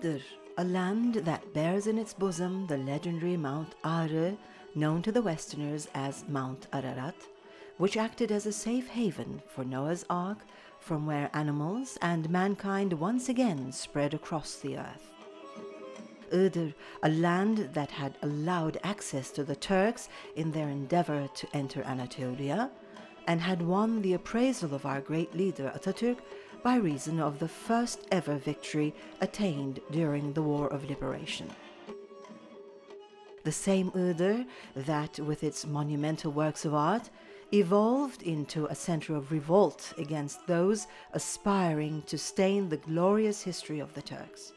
Iğdır, a land that bears in its bosom the legendary Mount Ağrı, known to the Westerners as Mount Ararat, which acted as a safe haven for Noah's Ark, from where animals and mankind once again spread across the earth. Iğdır, a land that had allowed access to the Turks in their endeavor to enter Anatolia, and had won the appraisal of our great leader Atatürk by reason of the first ever victory attained during the War of Liberation. The same Iğdır that, with its monumental works of art, evolved into a center of revolt against those aspiring to stain the glorious history of the Turks.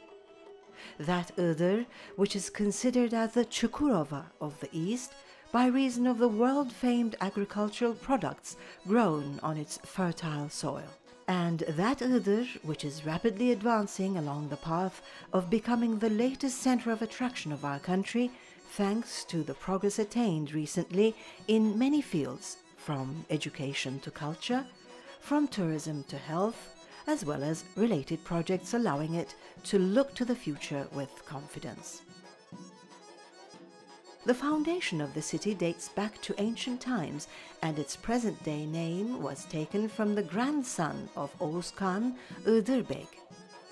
That Iğdır, which is considered as the Çukurova of the East, by reason of the world-famed agricultural products grown on its fertile soil. And that Iğdır, which is rapidly advancing along the path of becoming the latest center of attraction of our country, thanks to the progress attained recently in many fields, from education to culture, from tourism to health, as well as related projects allowing it to look to the future with confidence. The foundation of the city dates back to ancient times, and its present-day name was taken from the grandson of Oğuz Khan, Iğdır Bey.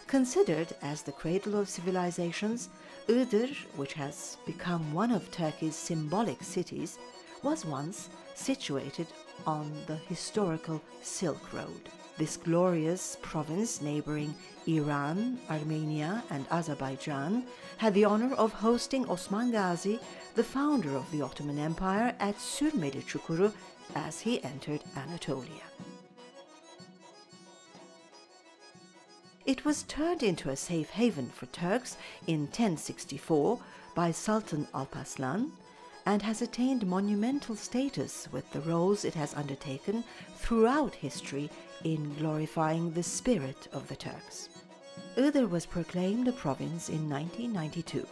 Considered as the cradle of civilizations, Iğdır, which has become one of Turkey's symbolic cities, was once situated on the historical Silk Road. This glorious province neighboring Iran, Armenia, and Azerbaijan had the honor of hosting Osman Gazi, the founder of the Ottoman Empire, at Sürmeli Çukuru as he entered Anatolia. It was turned into a safe haven for Turks in 1064 by Sultan Alparslan, and has attained monumental status with the roles it has undertaken throughout history in glorifying the spirit of the Turks. Iğdır was proclaimed a province in 1992.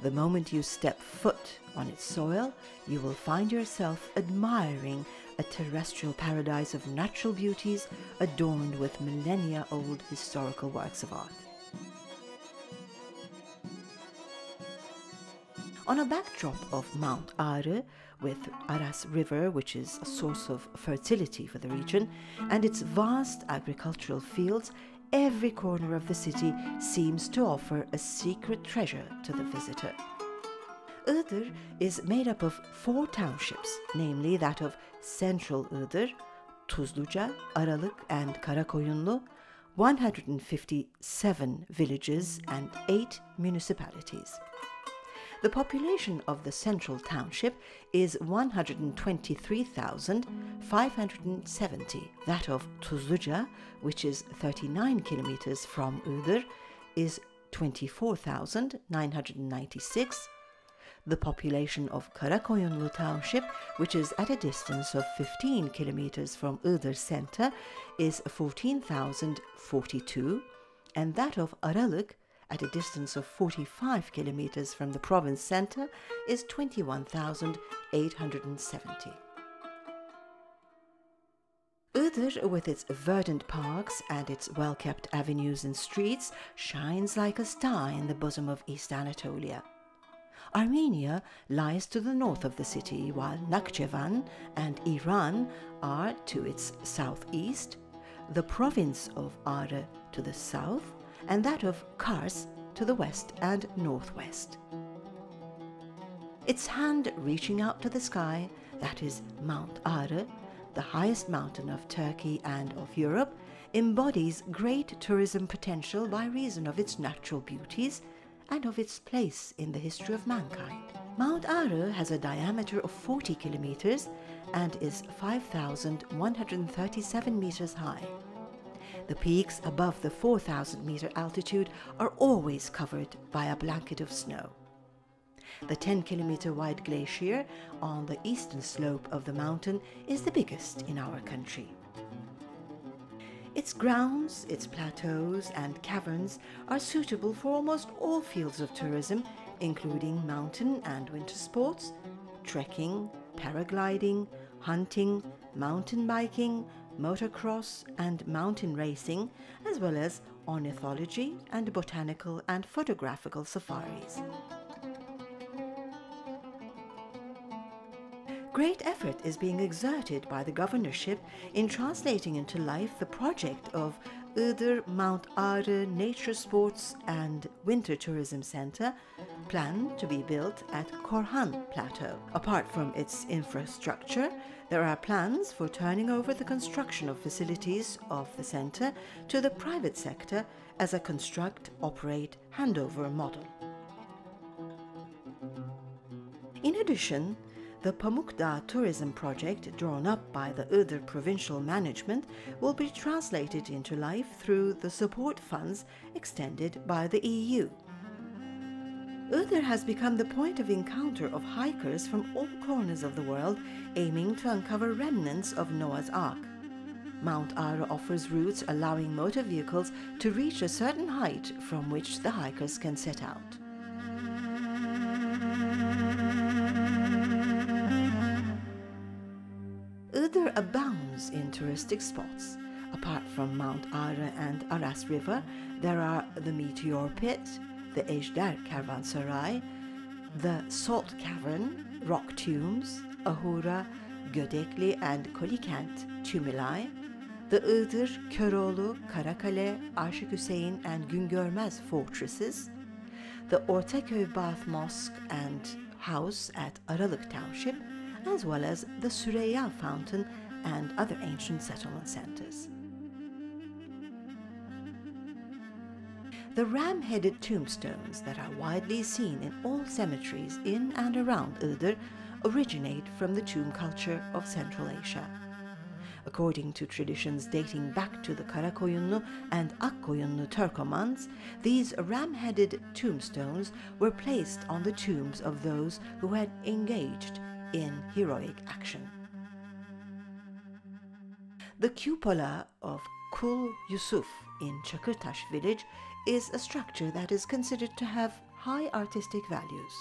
The moment you step foot on its soil, you will find yourself admiring a terrestrial paradise of natural beauties adorned with millennia-old historical works of art. On a backdrop of Mount Ağrı, with Aras River, which is a source of fertility for the region, and its vast agricultural fields, every corner of the city seems to offer a secret treasure to the visitor. Iğdır is made up of 4 townships, namely that of Central Iğdır, Tuzluca, Aralık, and Karakoyunlu, 157 villages, and 8 municipalities. The population of the central township is 123,570. That of Tuzluca, which is 39 kilometers from Iğdır, is 24,996. The population of Karakoyunlu township, which is at a distance of 15 kilometers from Iğdır center, is 14,042, and that of Aralık, at a distance of 45 kilometers from the province center, is 21,870. Iğdır, with its verdant parks and its well-kept avenues and streets, shines like a star in the bosom of East Anatolia. Armenia lies to the north of the city, while Nakhchivan and Iran are to its southeast, the province of Ağrı to the south, and that of Kars to the west and northwest. Its hand reaching out to the sky, that is Mount Ağrı, the highest mountain of Turkey and of Europe, embodies great tourism potential by reason of its natural beauties and of its place in the history of mankind. Mount Ağrı has a diameter of 40 kilometers and is 5,137 meters high. The peaks above the 4,000-meter altitude are always covered by a blanket of snow. The 10-kilometer wide glacier on the eastern slope of the mountain is the biggest in our country. Its grounds, its plateaus and caverns are suitable for almost all fields of tourism, including mountain and winter sports, trekking, paragliding, hunting, mountain biking, motocross and mountain racing, as well as ornithology, and botanical and photographical safaris. Great effort is being exerted by the governorship in translating into life the project of Iğdır Mount Ağrı Nature Sports and Winter Tourism Center, planned to be built at Korhan Plateau. Apart from its infrastructure, there are plans for turning over the construction of facilities of the center to the private sector as a construct, operate, handover model. In addition, the Pamukdağ tourism project drawn up by the Iğdır provincial management will be translated into life through the support funds extended by the EU. Iğdır has become the point of encounter of hikers from all corners of the world aiming to uncover remnants of Noah's Ark. Mount Ağrı offers routes allowing motor vehicles to reach a certain height from which the hikers can set out. Iğdır abounds in touristic spots. Apart from Mount Ağrı and Aras River, there are the Meteor Pit, the Ejder Kervansaray, the Salt Cavern, Rock Tombs, Ahura, Gödekli and Kolikent Tümülay, the Iğdır, Köroğlu, Karakale, Aşık Hüseyin and Güngörmez fortresses, the Ortaköy Bath Mosque and House at Aralık Township, as well as the Süreyya Fountain and other ancient settlement centers. The ram-headed tombstones that are widely seen in all cemeteries in and around Iğdır originate from the tomb culture of Central Asia. According to traditions dating back to the Karakoyunlu and Akkoyunlu Turkomans, these ram-headed tombstones were placed on the tombs of those who had engaged in heroic action. The cupola of Kul Yusuf in Çakırtaş village is a structure that is considered to have high artistic values.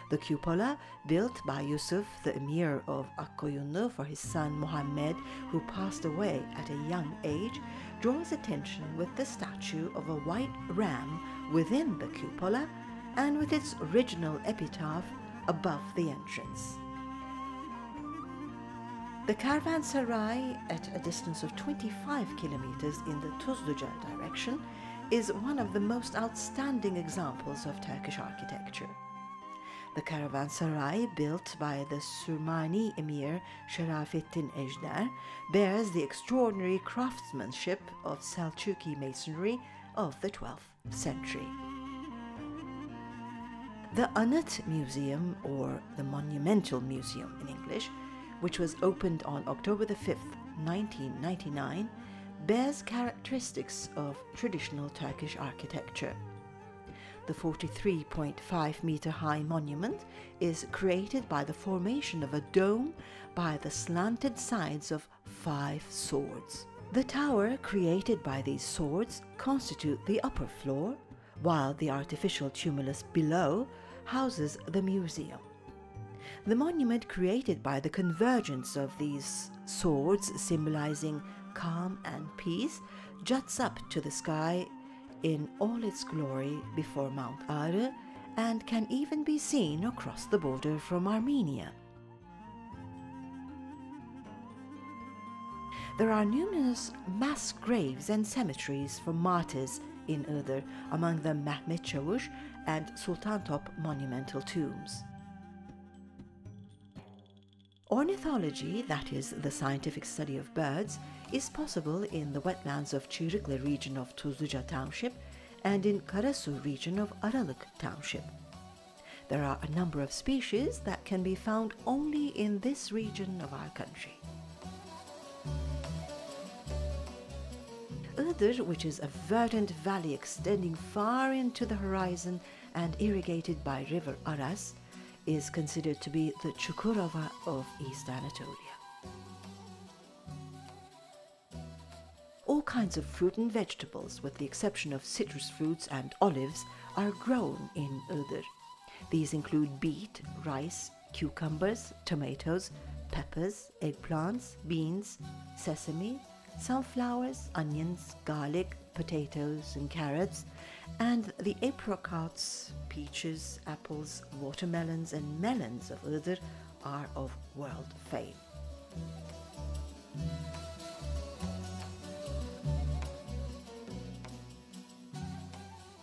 The cupola, built by Yusuf, the emir of Akkoyunlu, for his son Muhammed, who passed away at a young age, draws attention with the statue of a white ram within the cupola and with its original epitaph above the entrance. The Kervansaray, at a distance of 25 kilometers in the Tuzluca direction, is one of the most outstanding examples of Turkish architecture. The Kervansaray, built by the Sürmani emir Şerafettin Ejder, bears the extraordinary craftsmanship of Selçuklu masonry of the 12th century. The Anıt Museum, or the Monumental Museum in English, which was opened on October the 5th, 1999, bears characteristics of traditional Turkish architecture. The 43.5-meter-high monument is created by the formation of a dome by the slanted sides of 5 swords. The tower created by these swords constitute the upper floor, while the artificial tumulus below houses the museum. The monument created by the convergence of these swords, symbolizing calm and peace, juts up to the sky in all its glory before Mount Ağrı and can even be seen across the border from Armenia. There are numerous mass graves and cemeteries for martyrs in Iğdır, among them Mehmet Çavuş and Sultantop monumental tombs. Ornithology, that is, the scientific study of birds, is possible in the wetlands of Çığırıklı region of Tuzluca Township and in Karasu region of Aralık Township. There are a number of species that can be found only in this region of our country. Iğdır, which is a verdant valley extending far into the horizon and irrigated by river Aras, is considered to be the Çukurova of East Anatolia. All kinds of fruit and vegetables, with the exception of citrus fruits and olives, are grown in Iğdır. These include beet, rice, cucumbers, tomatoes, peppers, eggplants, beans, sesame, sunflowers, onions, garlic, potatoes and carrots, and the apricots, peaches, apples, watermelons and melons of Iğdır are of world fame.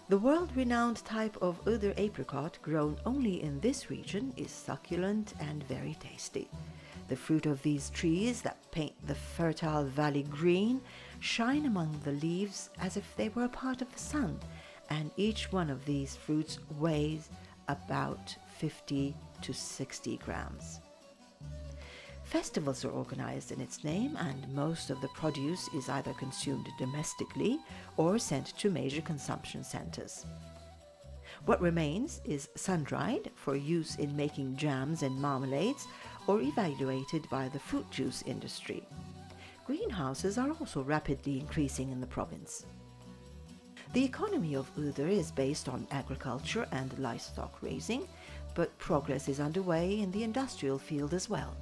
The world-renowned type of Iğdır apricot grown only in this region is succulent and very tasty. The fruit of these trees that paint the fertile valley green shine among the leaves as if they were a part of the sun, and each one of these fruits weighs about 50 to 60 grams. Festivals are organized in its name, and most of the produce is either consumed domestically or sent to major consumption centers. What remains is sun-dried for use in making jams and marmalades, or evaluated by the fruit juice industry. Greenhouses are also rapidly increasing in the province. The economy of Iğdır is based on agriculture and livestock raising, but progress is underway in the industrial field as well.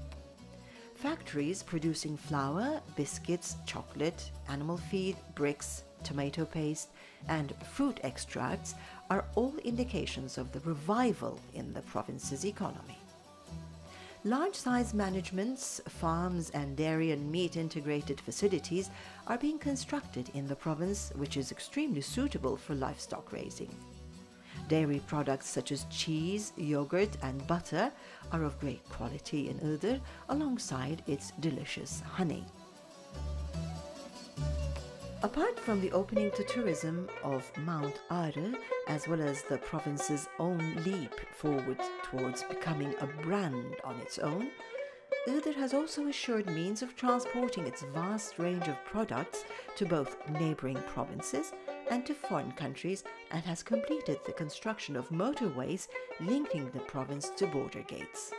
Factories producing flour, biscuits, chocolate, animal feed, bricks, tomato paste, and fruit extracts are all indications of the revival in the province's economy. Large-size managements, farms, and dairy and meat integrated facilities are being constructed in the province, which is extremely suitable for livestock raising. Dairy products such as cheese, yogurt, and butter are of great quality in Iğdır, alongside its delicious honey. Apart from the opening to tourism of Mount Ağrı, as well as the province's own leap forward towards becoming a brand on its own, Iğdır has also assured means of transporting its vast range of products to both neighboring provinces and to foreign countries, and has completed the construction of motorways linking the province to border gates.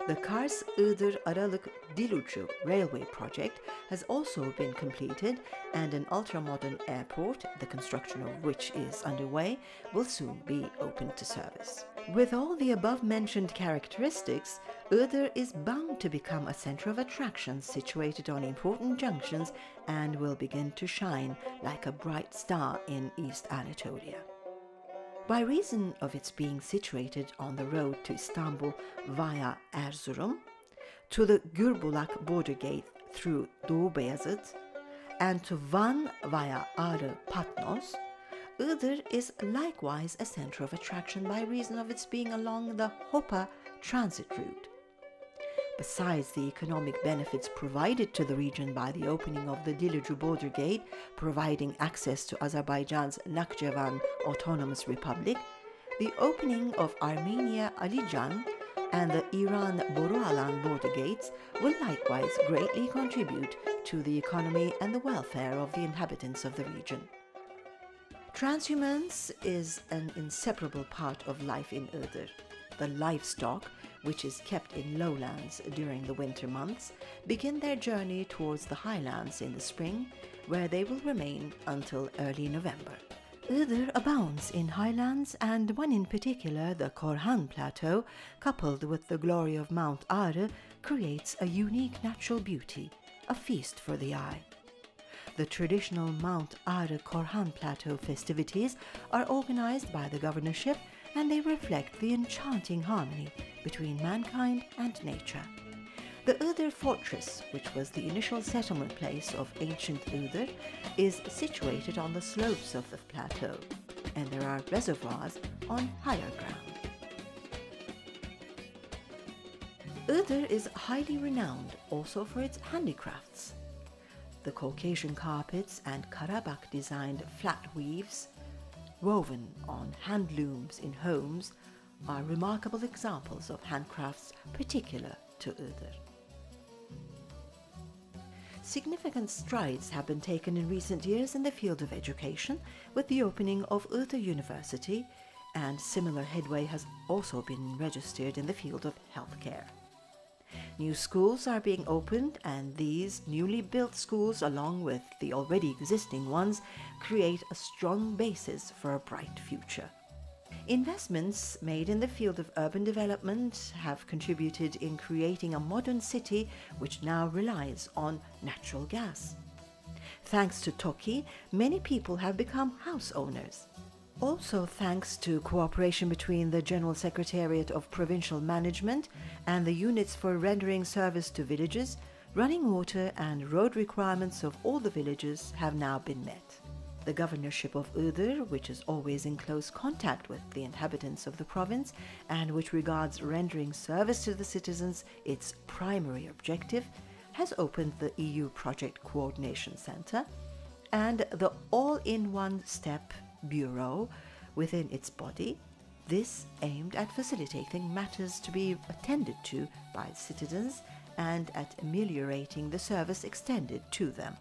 The Kars-Iğdır Aralık-Dilucu railway project has also been completed, and an ultra-modern airport, the construction of which is underway, will soon be open to service. With all the above-mentioned characteristics, Iğdır is bound to become a center of attraction situated on important junctions, and will begin to shine like a bright star in East Anatolia. By reason of its being situated on the road to Istanbul via Erzurum, to the Gürbulak border gate through Doğu Beyazıt, and to Van via Ağrı Patnos, Iğdır is likewise a center of attraction by reason of its being along the Hopa transit route. Besides the economic benefits provided to the region by the opening of the Dilucu border gate, providing access to Azerbaijan's Nakhchivan Autonomous Republic, the opening of Armenia Alican and the Iran Borualan border gates will likewise greatly contribute to the economy and the welfare of the inhabitants of the region. Transhumance is an inseparable part of life in Iğdır. The livestock, which is kept in lowlands during the winter months, begin their journey towards the highlands in the spring, where they will remain until early November. Iğdır abounds in highlands, and one in particular, the Korhan Plateau, coupled with the glory of Mount Ağrı, creates a unique natural beauty, a feast for the eye. The traditional Mount Ağrı Korhan Plateau festivities are organized by the governorship, and they reflect the enchanting harmony between mankind and nature. The Iğdır fortress, which was the initial settlement place of ancient Iğdır, is situated on the slopes of the plateau, and there are reservoirs on higher ground. Iğdır is highly renowned also for its handicrafts. The Caucasian carpets and Karabakh-designed flat weaves, woven on hand looms in homes, are remarkable examples of handcrafts particular to Iğdır. Significant strides have been taken in recent years in the field of education with the opening of Iğdır University, and similar headway has also been registered in the field of healthcare. New schools are being opened, and these newly built schools, along with the already existing ones, create a strong basis for a bright future. Investments made in the field of urban development have contributed in creating a modern city which now relies on natural gas. Thanks to Toki, many people have become house owners. Also thanks to cooperation between the General Secretariat of Provincial Management and the units for rendering service to villages, running water and road requirements of all the villages have now been met. The governorship of Iğdır, which is always in close contact with the inhabitants of the province and which regards rendering service to the citizens its primary objective, has opened the EU Project Coordination Center and the All-in-One Step Bureau within its body, this aimed at facilitating matters to be attended to by citizens and at ameliorating the service extended to them.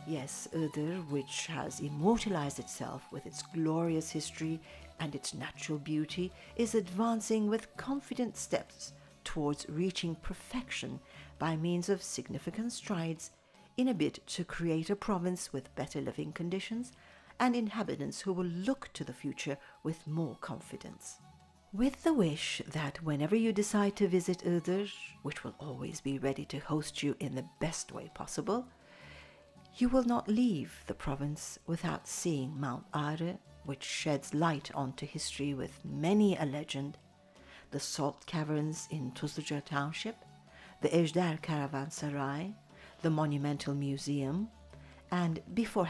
Yes, Iğdır, which has immortalized itself with its glorious history and its natural beauty, is advancing with confident steps towards reaching perfection by means of significant strides in a bid to create a province with better living conditions and inhabitants who will look to the future with more confidence. With the wish that whenever you decide to visit Iğdır, which will always be ready to host you in the best way possible, you will not leave the province without seeing Mount Iğdır, which sheds light onto history with many a legend, the salt caverns in Tuzluca Township, the Ejder Caravanserai, the Monumental Museum, and before